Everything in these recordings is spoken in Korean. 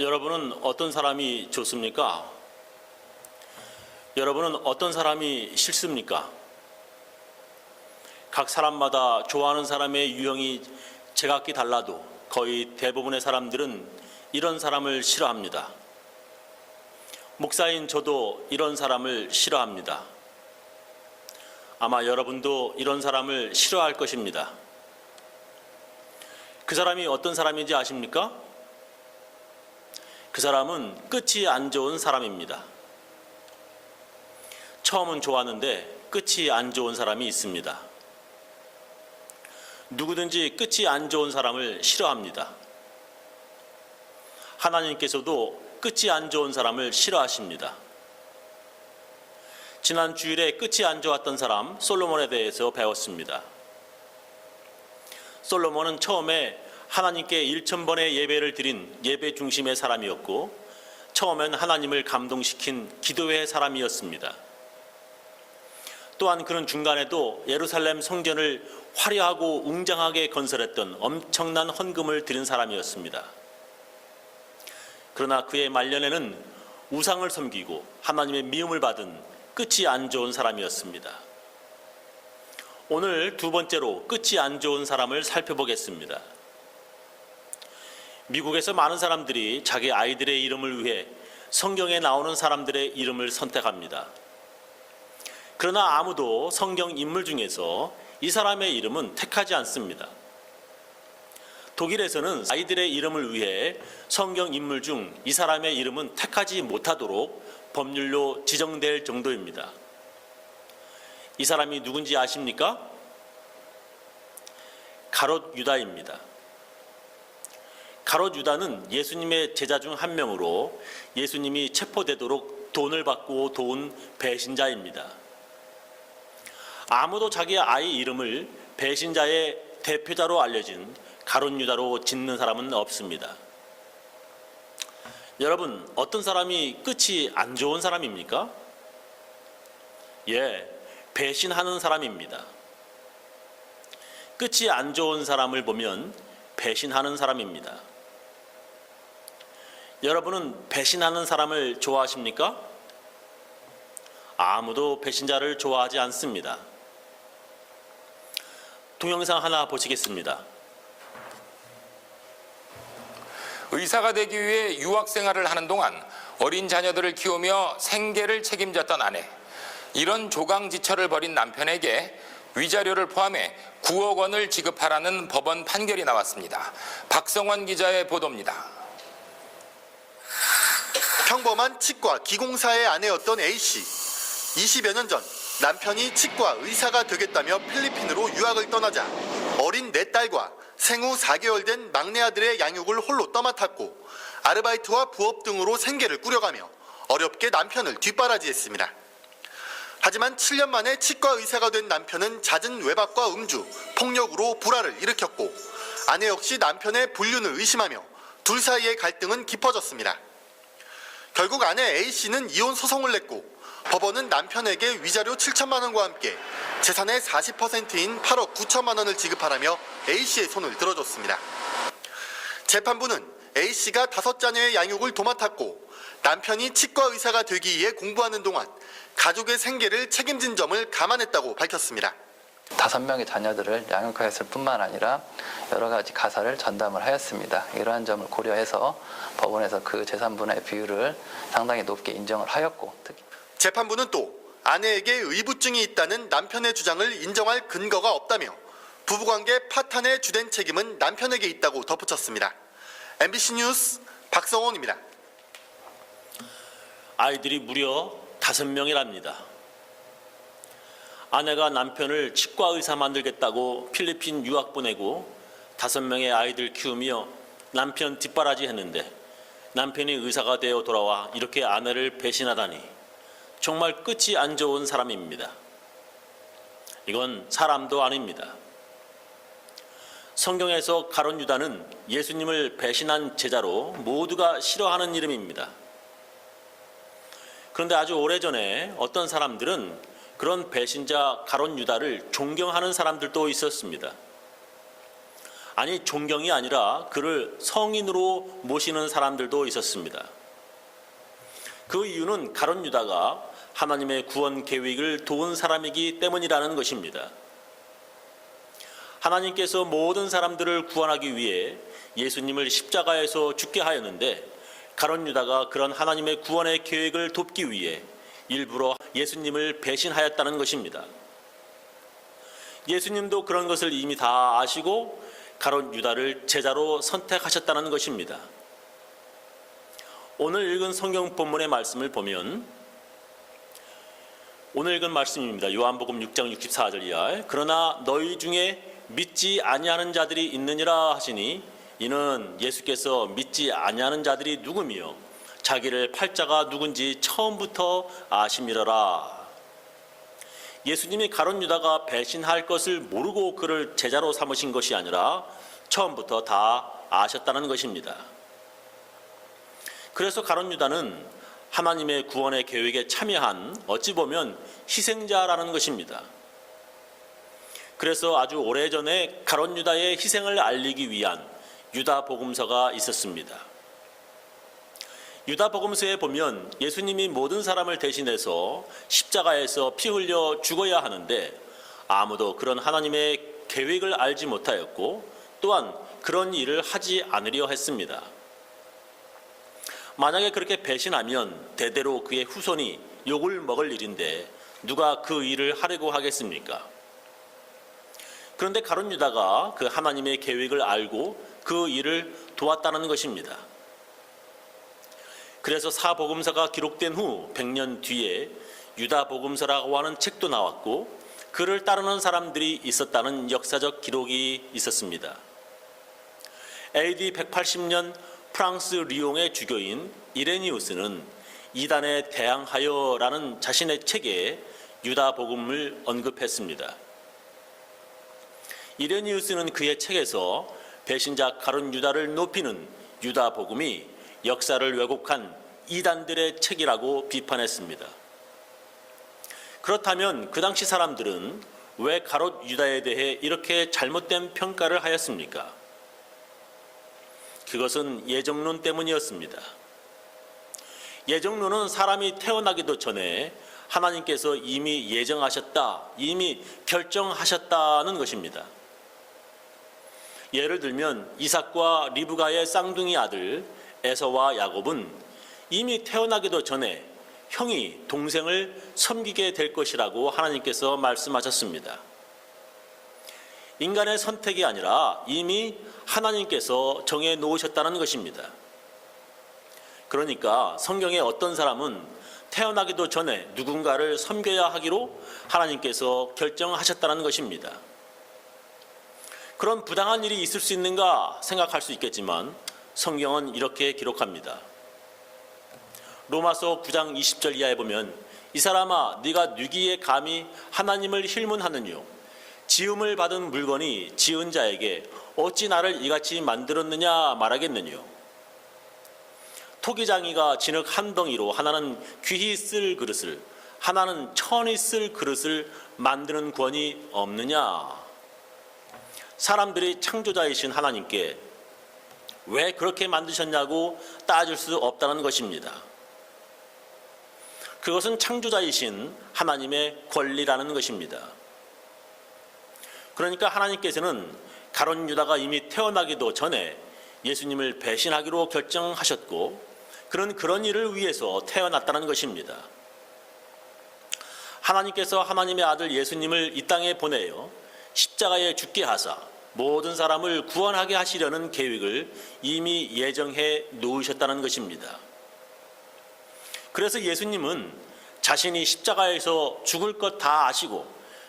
여러분은 어떤 사람이 좋습니까? 여러분은 어떤 사람이 싫습니까? 각 사람마다 좋아하는 사람의 유형이 제각기 달라도 거의 대부분의 사람들은 이런 사람을 싫어합니다. 목사인 저도 이런 사람을 싫어합니다. 아마 여러분도 이런 사람을 싫어할 것입니다. 그 사람이 어떤 사람인지 아십니까? 그 사람은 끝이 안 좋은 사람입니다. 처음은 좋았는데 끝이 안 좋은 사람이 있습니다. 누구든지 끝이 안 좋은 사람을 싫어합니다. 하나님께서도 끝이 안 좋은 사람을 싫어하십니다. 지난 주일에 끝이 안 좋았던 사람 솔로몬에 대해서 배웠습니다. 솔로몬은 처음에 하나님께 1000번의 예배를 드린 예배 중심의 사람이었고 처음엔 하나님을 감동시킨 기도의 사람이었습니다. 또한 그는 중간에도 예루살렘 성전을 화려하고 웅장하게 건설했던 엄청난 헌금을 드린 사람이었습니다. 그러나 그의 말년에는 우상을 섬기고 하나님의 미움을 받은 끝이 안 좋은 사람이었습니다. 오늘 두 번째로 끝이 안 좋은 사람을 살펴보겠습니다. 미국에서 많은 사람들이 자기 아이들의 이름을 위해 성경에 나오는 사람들의 이름을 선택합니다. 그러나 아무도 성경 인물 중에서 이 사람의 이름은 택하지 않습니다. 독일에서는 아이들의 이름을 위해 성경 인물 중 이 사람의 이름은 택하지 못하도록 법률로 지정될 정도입니다. 이 사람이 누군지 아십니까? 가롯 유다입니다. 가롯 유다는 예수님의 제자 중 한 명으로 예수님이 체포되도록 돈을 받고 도운 배신자입니다. 아무도 자기 아이 이름을 배신자의 대표자로 알려진 가롯 유다로 짓는 사람은 없습니다. 여러분, 어떤 사람이 끝이 안 좋은 사람입니까? 예, 배신하는 사람입니다. 끝이 안 좋은 사람을 보면 배신하는 사람입니다. 여러분은 배신하는 사람을 좋아하십니까? 아무도 배신자를 좋아하지 않습니다. 동영상 하나 보시겠습니다. 의사가 되기 위해 유학 생활을 하는 동안 어린 자녀들을 키우며 생계를 책임졌던 아내, 이런 조강지처를 벌인 남편에게 위자료를 포함해 9억 원을 지급하라는 법원 판결이 나왔습니다. 박성환 기자의 보도입니다. 평범한 치과 기공사의 아내였던 A씨. 20여 년 전 남편이 치과 의사가 되겠다며 필리핀으로 유학을 떠나자 어린 4딸과 생후 4개월 된 막내 아들의 양육을 홀로 떠맡았고 아르바이트와 부업 등으로 생계를 꾸려가며 어렵게 남편을 뒷바라지했습니다. 하지만 7년 만에 치과 의사가 된 남편은 잦은 외박과 음주, 폭력으로 불화를 일으켰고 아내 역시 남편의 불륜을 의심하며 둘 사이의 갈등은 깊어졌습니다. 결국 아내 A씨는 이혼 소송을 냈고 법원은 남편에게 위자료 7천만 원과 함께 재산의 40%인 8억 9천만 원을 지급하라며 A씨의 손을 들어줬습니다. 재판부는 A씨가 5자녀의 양육을 도맡았고 남편이 치과 의사가 되기 위해 공부하는 동안 가족의 생계를 책임진 점을 감안했다고 밝혔습니다. 5명의 자녀들을 양육하였을 뿐만 아니라 여러 가지 가사를 전담을 하였습니다. 이러한 점을 고려해서 법원에서 그 재산분의 비율을 상당히 높게 인정을 하였고, 특히 재판부는 또 아내에게 의부증이 있다는 남편의 주장을 인정할 근거가 없다며 부부관계 파탄의 주된 책임은 남편에게 있다고 덧붙였습니다. MBC 뉴스 박성원입니다. 아이들이 무려 5명이랍니다. 아내가 남편을 치과 의사 만들겠다고 필리핀 유학 보내고 5명의 아이들 키우며 남편 뒷바라지 했는데 남편이 의사가 되어 돌아와 이렇게 아내를 배신하다니 정말 끝이 안 좋은 사람입니다. 이건 사람도 아닙니다. 성경에서 가롯 유다는 예수님을 배신한 제자로 모두가 싫어하는 이름입니다. 그런데 아주 오래전에 어떤 사람들은 그런 배신자 가롯 유다를 존경하는 사람들도 있었습니다. 아니 존경이 아니라 그를 성인으로 모시는 사람들도 있었습니다. 그 이유는 가룟 유다가 하나님의 구원 계획을 도운 사람이기 때문이라는 것입니다. 하나님께서 모든 사람들을 구원하기 위해 예수님을 십자가에서 죽게 하였는데 가룟 유다가 그런 하나님의 구원의 계획을 돕기 위해 일부러 예수님을 배신하였다는 것입니다. 예수님도 그런 것을 이미 다 아시고 가룟 유다를 제자로 선택하셨다는 것입니다. 오늘 읽은 성경 본문의 말씀을 보면 오늘 읽은 말씀입니다. 요한복음 6장 64절 이하에 그러나 너희 중에 믿지 아니하는 자들이 있느니라 하시니 이는 예수께서 믿지 아니하는 자들이 누구며 자기를 팔자가 누군지 처음부터 아심이러라. 예수님이 가룟 유다가 배신할 것을 모르고 그를 제자로 삼으신 것이 아니라 처음부터 다 아셨다는 것입니다. 그래서 가룟 유다는 하나님의 구원의 계획에 참여한 어찌 보면 희생자라는 것입니다. 그래서 아주 오래전에 가룟 유다의 희생을 알리기 위한 유다 복음서가 있었습니다. 유다 복음서에 보면 예수님이 모든 사람을 대신해서 십자가에서 피 흘려 죽어야 하는데 아무도 그런 하나님의 계획을 알지 못하였고 또한 그런 일을 하지 않으려 했습니다. 만약에 그렇게 배신하면 대대로 그의 후손이 욕을 먹을 일인데 누가 그 일을 하려고 하겠습니까? 그런데 가룟 유다가 그 하나님의 계획을 알고 그 일을 도왔다는 것입니다. 그래서 사복음서가 기록된 후 100년 뒤에 유다 복음서라고 하는 책도 나왔고 그를 따르는 사람들이 있었다는 역사적 기록이 있었습니다. AD 180년 프랑스 리옹의 주교인 이레니우스는 이단에 대항하여라는 자신의 책에 유다 복음을 언급했습니다. 이레니우스는 그의 책에서 배신자 가룟 유다를 높이는 유다 복음이 역사를 왜곡한 이단들의 책이라고 비판했습니다. 그렇다면 그 당시 사람들은 왜 가룟 유다에 대해 이렇게 잘못된 평가를 하였습니까? 그것은 예정론 때문이었습니다. 예정론은 사람이 태어나기도 전에 하나님께서 이미 예정하셨다, 이미 결정하셨다는 것입니다. 예를 들면 이삭과 리브가의 쌍둥이 아들 에서와 야곱은 이미 태어나기도 전에 형이 동생을 섬기게 될 것이라고 하나님께서 말씀하셨습니다. 인간의 선택이 아니라 이미 하나님께서 정해 놓으셨다는 것입니다. 그러니까 성경의 어떤 사람은 태어나기도 전에 누군가를 섬겨야 하기로 하나님께서 결정하셨다는 것입니다. 그런 부당한 일이 있을 수 있는가 생각할 수 있겠지만 성경은 이렇게 기록합니다. 로마서 9장 20절 이하에 보면 이 사람아 네가 뉘기에 감히 하나님을 힐문하느뇨 지음을 받은 물건이 지은 자에게 어찌 나를 이같이 만들었느냐 말하겠느뇨 토기장이가 진흙 한 덩이로 하나는 귀히 쓸 그릇을 하나는 천히 쓸 그릇을 만드는 권이 없느냐. 사람들이 창조자이신 하나님께 왜 그렇게 만드셨냐고 따질 수 없다는 것입니다. 그것은 창조자이신 하나님의 권리라는 것입니다. 그러니까 하나님께서는 가룟 유다가 이미 태어나기도 전에 예수님을 배신하기로 결정하셨고 그런 일을 위해서 태어났다는 것입니다. 하나님께서 하나님의 아들 예수님을 이 땅에 보내어 십자가에 죽게 하사 모든 사람을 구원하게 하시려는 계획을 이미 예정해 놓으셨다는 것입니다. 그래서 예수님은 자신이 십자가에서 죽을 것 다 아시고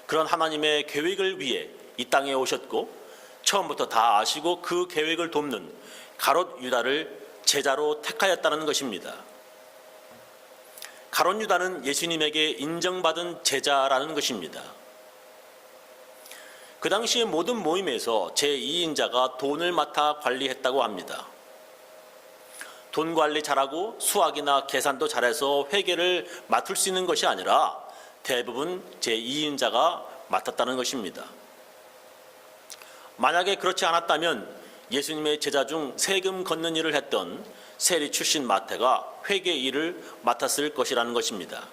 그런 하나님의 계획을 위해 이 땅에 오셨고 처음부터 다 아시고 그 계획을 돕는 가롯 유다를 제자로 택하였다는 것입니다. 가롯 유다는 예수님에게 인정받은 제자라는 것입니다. 그 당시의 모든 모임에서 제2인자가 돈을 맡아 관리했다고 합니다. 돈 관리 잘하고 수학이나 계산도 잘해서 회계를 맡을 수 있는 것이 아니라 대부분 제2인자가 맡았다는 것입니다. 만약에 그렇지 않았다면 예수님의 제자 중 세금 걷는 일을 했던 세리 출신 마태가 회계 일을 맡았을 것이라는 것입니다.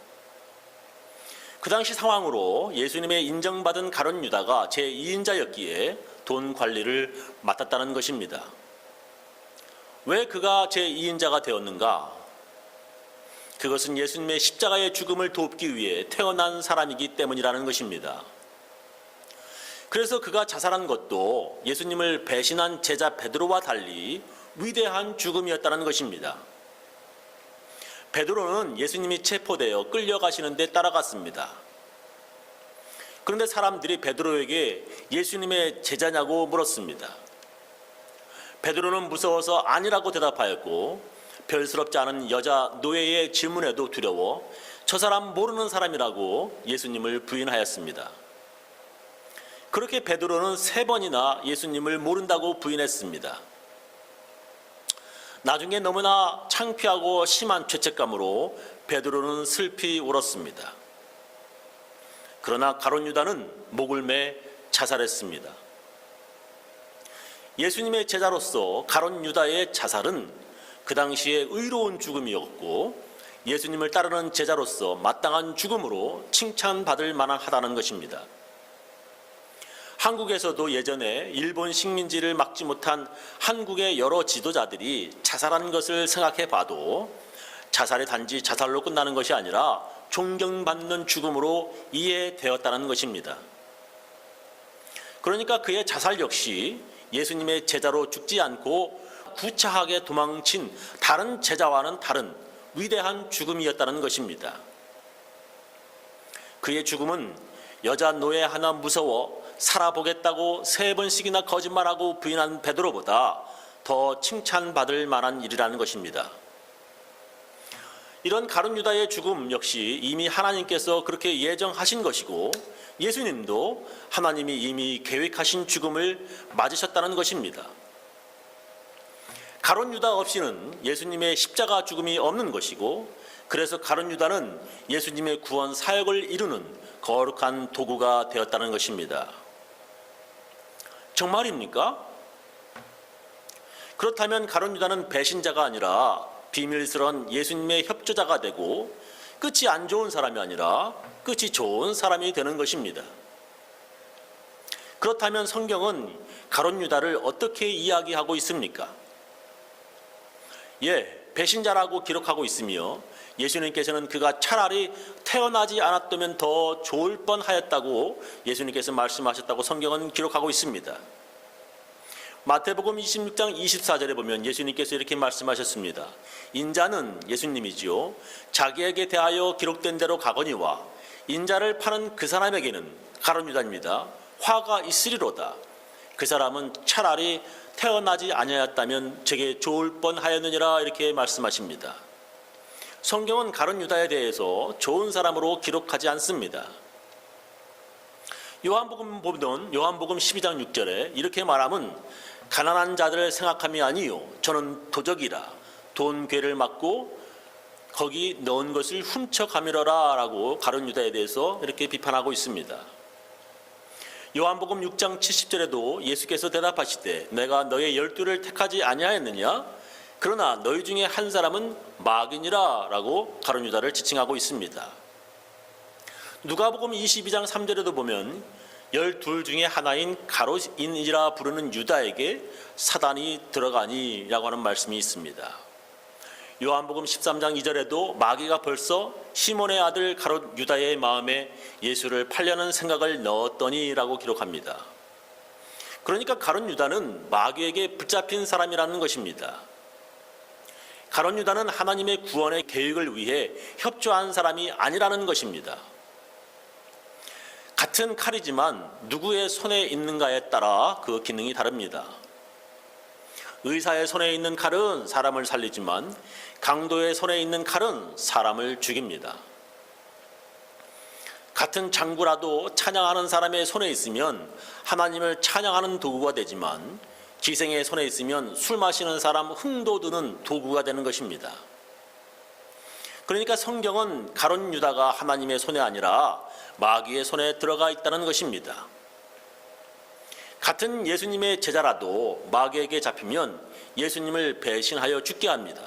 그 당시 상황으로 예수님의 인정받은 가룟 유다가 제2인자였기에 돈 관리를 맡았다는 것입니다. 왜 그가 제2인자가 되었는가? 그것은 예수님의 십자가의 죽음을 돕기 위해 태어난 사람이기 때문이라는 것입니다. 그래서 그가 자살한 것도 예수님을 배신한 제자 베드로와 달리 위대한 죽음이었다는 것입니다. 베드로는 예수님이 체포되어 끌려가시는 데 따라갔습니다. 그런데 사람들이 베드로에게 예수님의 제자냐고 물었습니다. 베드로는 무서워서 아니라고 대답하였고 별스럽지 않은 여자 노예의 질문에도 두려워 저 사람 모르는 사람이라고 예수님을 부인하였습니다. 그렇게 베드로는 3번이나 예수님을 모른다고 부인했습니다. 나중에 너무나 창피하고 심한 죄책감으로 베드로는 슬피 울었습니다. 그러나 가룟 유다는 목을 매 자살했습니다. 예수님의 제자로서 가룟 유다의 자살은 그 당시에 의로운 죽음이었고 예수님을 따르는 제자로서 마땅한 죽음으로 칭찬받을 만하다는 것입니다. 한국에서도 예전에 일본 식민지를 막지 못한 한국의 여러 지도자들이 자살한 것을 생각해 봐도 자살이 단지 자살로 끝나는 것이 아니라 존경받는 죽음으로 이해되었다는 것입니다. 그러니까 그의 자살 역시 예수님의 제자로 죽지 않고 구차하게 도망친 다른 제자와는 다른 위대한 죽음이었다는 것입니다. 그의 죽음은 여자 노예 하나 무서워 살아보겠다고 3번씩이나 거짓말하고 부인한 베드로보다 더 칭찬받을 만한 일이라는 것입니다. 이런 가룟 유다의 죽음 역시 이미 하나님께서 그렇게 예정하신 것이고 예수님도 하나님이 이미 계획하신 죽음을 맞으셨다는 것입니다. 가룟 유다 없이는 예수님의 십자가 죽음이 없는 것이고 그래서 가룟 유다는 예수님의 구원 사역을 이루는 거룩한 도구가 되었다는 것입니다. 정말입니까? 그렇다면 가룟 유다는 배신자가 아니라 비밀스러운 예수님의 협조자가 되고 끝이 안 좋은 사람이 아니라 끝이 좋은 사람이 되는 것입니다. 그렇다면 성경은 가룟 유다를 어떻게 이야기하고 있습니까? 배신자라고 기록하고 있으며 예수님께서는 그가 차라리 태어나지 않았다면 더 좋을 뻔하였다고 예수님께서 말씀하셨다고 성경은 기록하고 있습니다. 마태복음 26장 24절에 보면 예수님께서 이렇게 말씀하셨습니다. 인자는 예수님이지요. 자기에게 대하여 기록된 대로 가거니와 인자를 파는 그 사람에게는 가룟 유다입니다. 화가 있으리로다. 그 사람은 차라리 태어나지 아니하였다면 제게 좋을 뻔하였느니라 이렇게 말씀하십니다. 성경은 가룟 유다에 대해서 좋은 사람으로 기록하지 않습니다. 요한복음 보면 요한복음 12장 6절에 이렇게 말하면 가난한 자들을 생각함이 아니요 저는 도적이라 돈 괴를 맞고 거기 넣은 것을 훔쳐가미러라 라고 가룟 유다에 대해서 이렇게 비판하고 있습니다. 요한복음 6장 70절에도 예수께서 대답하시되 내가 너의 12를 택하지 아니하였느냐 그러나 너희 중에 한 사람은 마귀니라 라고 가룟 유다를 지칭하고 있습니다. 누가복음 22장 3절에도 보면 12 중에 하나인 가롯인이라 부르는 유다에게 사단이 들어가니 라고 하는 말씀이 있습니다. 요한복음 13장 2절에도 마귀가 벌써 시몬의 아들 가롯 유다의 마음에 예수를 팔려는 생각을 넣었더니 라고 기록합니다. 그러니까 가롯 유다는 마귀에게 붙잡힌 사람이라는 것입니다. 가롯 유다는 하나님의 구원의 계획을 위해 협조한 사람이 아니라는 것입니다. 같은 칼이지만 누구의 손에 있는가에 따라 그 기능이 다릅니다. 의사의 손에 있는 칼은 사람을 살리지만 강도의 손에 있는 칼은 사람을 죽입니다. 같은 장구라도 찬양하는 사람의 손에 있으면 하나님을 찬양하는 도구가 되지만 기생의 손에 있으면 술 마시는 사람 흥도드는 도구가 되는 것입니다. 그러니까 성경은 가룟 유다가 하나님의 손에 아니라 마귀의 손에 들어가 있다는 것입니다. 같은 예수님의 제자라도 마귀에게 잡히면 예수님을 배신하여 죽게 합니다.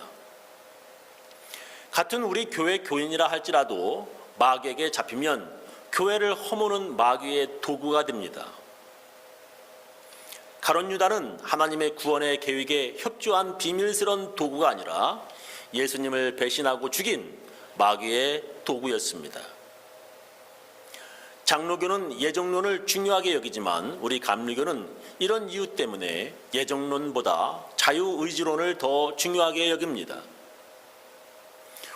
같은 우리 교회 교인이라 할지라도 마귀에게 잡히면 교회를 허무는 마귀의 도구가 됩니다. 가룟 유다는 하나님의 구원의 계획에 협조한 비밀스러운 도구가 아니라 예수님을 배신하고 죽인 마귀의 도구였습니다. 장로교는 예정론을 중요하게 여기지만 우리 감리교는 이런 이유 때문에 예정론보다 자유의지론을 더 중요하게 여깁니다.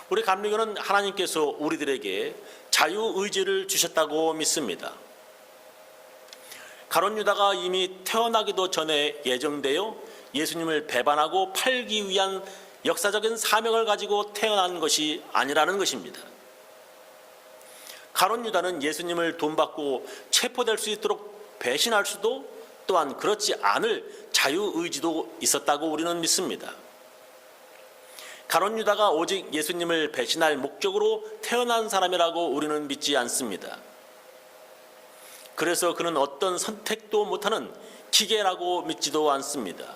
우리 감리교는 하나님께서 우리들에게 자유의지를 주셨다고 믿습니다. 가룟 유다가 이미 태어나기도 전에 예정되어 예수님을 배반하고 팔기 위한 역사적인 사명을 가지고 태어난 것이 아니라는 것입니다. 가룟 유다는 예수님을 돈 받고 체포될 수 있도록 배신할 수도 또한 그렇지 않을 자유의지도 있었다고 우리는 믿습니다. 가룟 유다가 오직 예수님을 배신할 목적으로 태어난 사람이라고 우리는 믿지 않습니다. 그래서 그는 어떤 선택도 못하는 기계라고 믿지도 않습니다.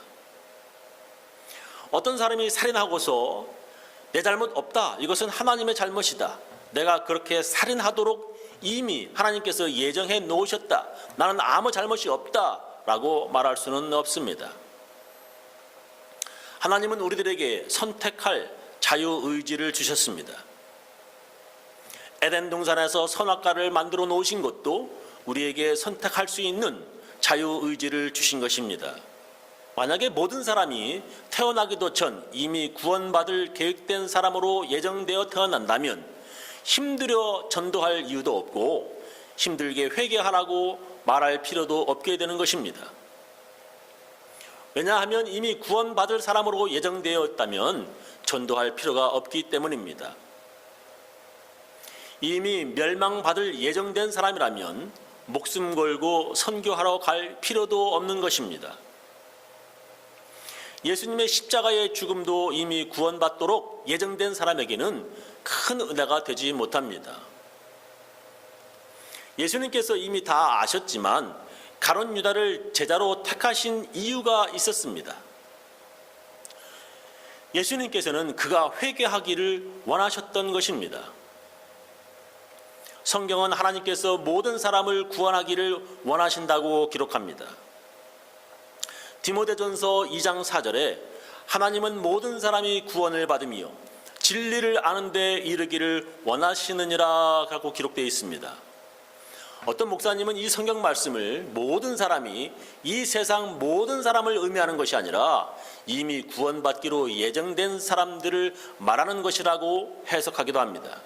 어떤 사람이 살인하고서 내 잘못 없다, 이것은 하나님의 잘못이다, 내가 그렇게 살인하도록 이미 하나님께서 예정해 놓으셨다, 나는 아무 잘못이 없다 라고 말할 수는 없습니다. 하나님은 우리들에게 선택할 자유의지를 주셨습니다. 에덴 동산에서 선악과를 만들어 놓으신 것도 우리에게 선택할 수 있는 자유의지를 주신 것입니다. 만약에 모든 사람이 태어나기도 전 이미 구원받을 계획된 사람으로 예정되어 태어난다면 힘들여 전도할 이유도 없고 힘들게 회개하라고 말할 필요도 없게 되는 것입니다. 왜냐하면 이미 구원받을 사람으로 예정되어 있다면 전도할 필요가 없기 때문입니다. 이미 멸망받을 예정된 사람이라면 목숨 걸고 선교하러 갈 필요도 없는 것입니다. 예수님의 십자가의 죽음도 이미 구원받도록 예정된 사람에게는 큰 은혜가 되지 못합니다. 예수님께서 이미 다 아셨지만 가룟 유다를 제자로 택하신 이유가 있었습니다. 예수님께서는 그가 회개하기를 원하셨던 것입니다. 성경은 하나님께서 모든 사람을 구원하기를 원하신다고 기록합니다. 디모데전서 2장 4절에 하나님은 모든 사람이 구원을 받으며 진리를 아는 데 이르기를 원하시느니라 라고 기록되어 있습니다. 어떤 목사님은 이 성경 말씀을 모든 사람이 이 세상 모든 사람을 의미하는 것이 아니라 이미 구원받기로 예정된 사람들을 말하는 것이라고 해석하기도 합니다.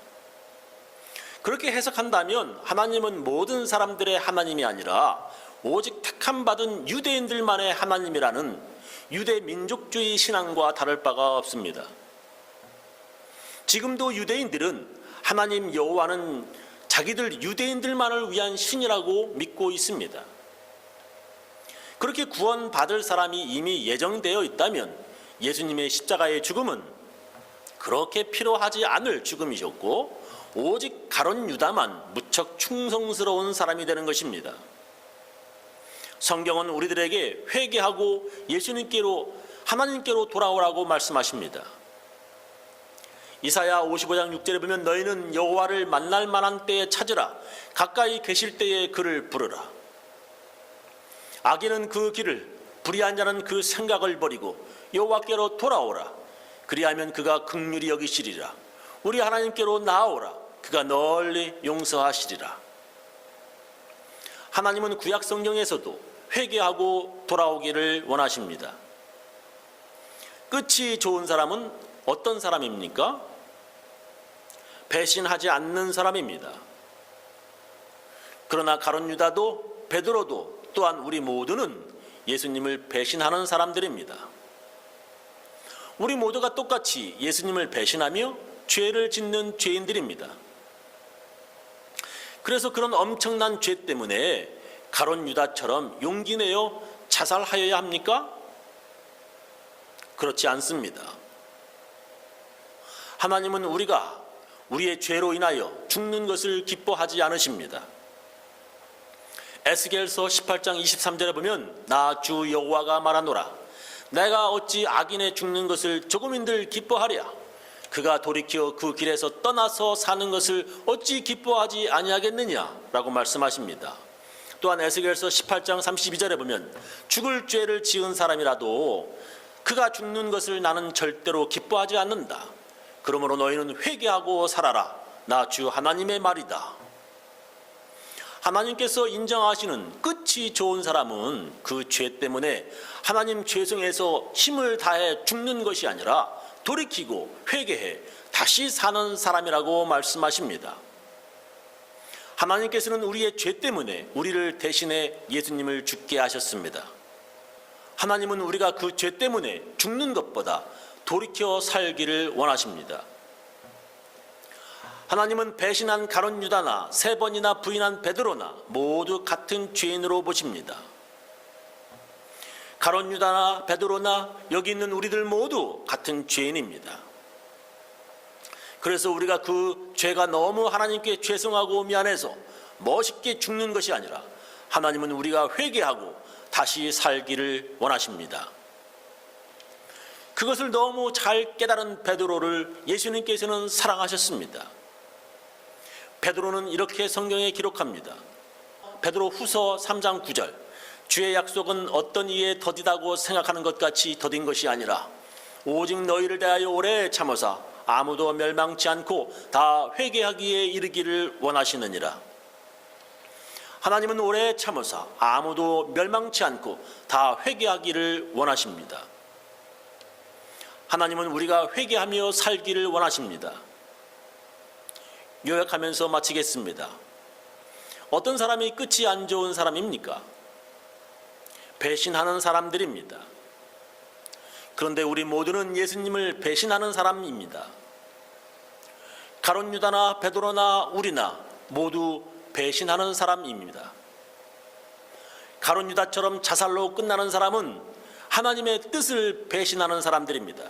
그렇게 해석한다면 하나님은 모든 사람들의 하나님이 아니라 오직 택함받은 유대인들만의 하나님이라는 유대 민족주의 신앙과 다를 바가 없습니다. 지금도 유대인들은 하나님 여호와는 자기들 유대인들만을 위한 신이라고 믿고 있습니다. 그렇게 구원받을 사람이 이미 예정되어 있다면 예수님의 십자가의 죽음은 그렇게 필요하지 않을 죽음이셨고 오직 가룟 유다만 무척 충성스러운 사람이 되는 것입니다. 성경은 우리들에게 회개하고 예수님께로 하나님께로 돌아오라고 말씀하십니다. 이사야 55장 6절에 보면 너희는 여호와를 만날 만한 때에 찾으라, 가까이 계실 때에 그를 부르라. 악인은 그 길을, 불의한 자는 그 생각을 버리고 여호와께로 돌아오라. 그리하면 그가 긍휼히 여기시리라. 우리 하나님께로 나아오라. 그가 널리 용서하시리라. 하나님은 구약 성경에서도 회개하고 돌아오기를 원하십니다. 끝이 좋은 사람은 어떤 사람입니까? 배신하지 않는 사람입니다. 그러나 가룟 유다도 베드로도 또한 우리 모두는 예수님을 배신하는 사람들입니다. 우리 모두가 똑같이 예수님을 배신하며 죄를 짓는 죄인들입니다. 그래서 그런 엄청난 죄 때문에 가룟 유다처럼 용기 내어 자살하여야 합니까? 그렇지 않습니다. 하나님은 우리가 우리의 죄로 인하여 죽는 것을 기뻐하지 않으십니다. 에스겔서 18장 23절에 보면 나 주 여호와가 말하노라 내가 어찌 악인의 죽는 것을 조금인들 기뻐하랴 그가 돌이켜 그 길에서 떠나서 사는 것을 어찌 기뻐하지 아니하겠느냐라고 말씀하십니다. 또한 에스겔서 18장 32절에 보면 죽을 죄를 지은 사람이라도 그가 죽는 것을 나는 절대로 기뻐하지 않는다. 그러므로 너희는 회개하고 살아라. 나 주 하나님의 말이다. 하나님께서 인정하시는 끝이 좋은 사람은 그 죄 때문에 하나님 죄성에서 힘을 다해 죽는 것이 아니라 돌이키고 회개해 다시 사는 사람이라고 말씀하십니다. 하나님께서는 우리의 죄 때문에 우리를 대신해 예수님을 죽게 하셨습니다. 하나님은 우리가 그 죄 때문에 죽는 것보다 돌이켜 살기를 원하십니다. 하나님은 배신한 가룟 유다나 3번이나 부인한 베드로나 모두 같은 죄인으로 보십니다. 가룟 유다나 베드로나 여기 있는 우리들 모두 같은 죄인입니다. 그래서 우리가 그 죄가 너무 하나님께 죄송하고 미안해서 멋있게 죽는 것이 아니라 하나님은 우리가 회개하고 다시 살기를 원하십니다. 그것을 너무 잘 깨달은 베드로를 예수님께서는 사랑하셨습니다. 베드로는 이렇게 성경에 기록합니다. 베드로 후서 3장 9절 주의 약속은 어떤 이에 더디다고 생각하는 것 같이 더딘 것이 아니라 오직 너희를 대하여 오래 참으사 아무도 멸망치 않고 다 회개하기에 이르기를 원하시느니라. 하나님은 오래 참으사 아무도 멸망치 않고 다 회개하기를 원하십니다. 하나님은 우리가 회개하며 살기를 원하십니다. 요약하면서 마치겠습니다. 어떤 사람이 끝이 안 좋은 사람입니까? 배신하는 사람들입니다. 그런데 우리 모두는 예수님을 배신하는 사람입니다. 가룟 유다나 베드로나 우리나 모두 배신하는 사람입니다. 가룟 유다처럼 자살로 끝나는 사람은 하나님의 뜻을 배신하는 사람들입니다.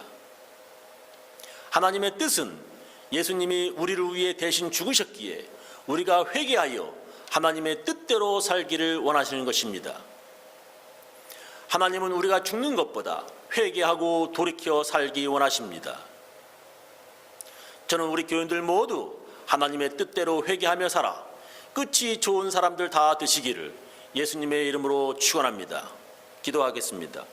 하나님의 뜻은 예수님이 우리를 위해 대신 죽으셨기에 우리가 회개하여 하나님의 뜻대로 살기를 원하시는 것입니다. 하나님은 우리가 죽는 것보다 회개하고 돌이켜 살기 원하십니다. 저는 우리 교인들 모두 하나님의 뜻대로 회개하며 살아 끝이 좋은 사람들 다 되시기를 예수님의 이름으로 축원합니다. 기도하겠습니다.